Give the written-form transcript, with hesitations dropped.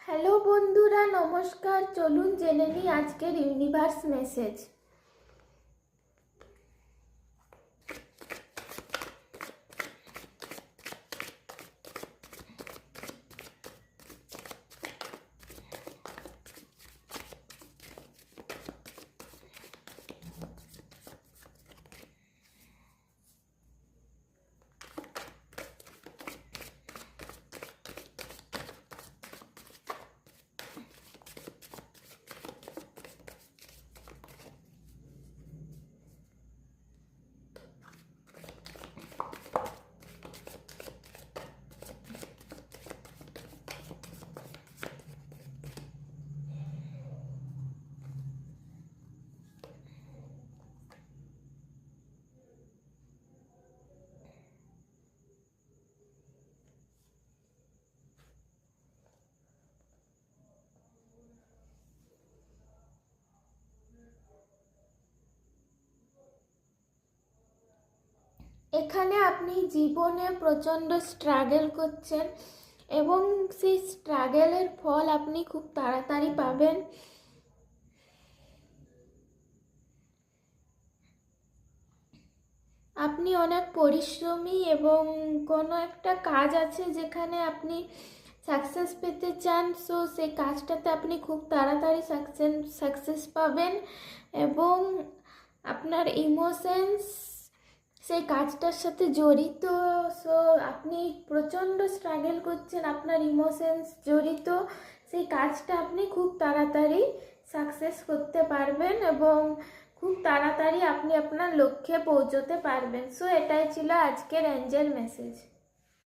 Hello বন্ধুরা, নমস্কার। চলুন জেনে নিই আজকের ইউনিভার্স মেসেজ। এখানে আপনি জীবনে প্রচণ্ড স্ট্রাগল করছেন এবং সেই স্ট্রাগলের ফল আপনি খুব তাড়াতাড়ি পাবেন। আপনি অনেক পরিশ্রমী এবং কোনো একটা কাজ আছে যেখানে আপনি সাকসেস পেতে চান, সো সেই কাজটাতে আপনি খুব তাড়াতাড়ি সাকসেস পাবেন এবং আপনার ইমোশনস সেই কাজটার সাথে জড়িত। সো আপনি প্রচণ্ড স্ট্রাগল করছেন, আপনার ইমোশনস জড়িত, সেই কাজটা আপনি খুব তাড়াতাড়ি সাকসেস করতে পারবেন এবং খুব তাড়াতাড়ি আপনি আপনার লক্ষ্যে পৌঁছতে পারবেন। সো এটাই ছিল আজকের এঞ্জেল মেসেজ।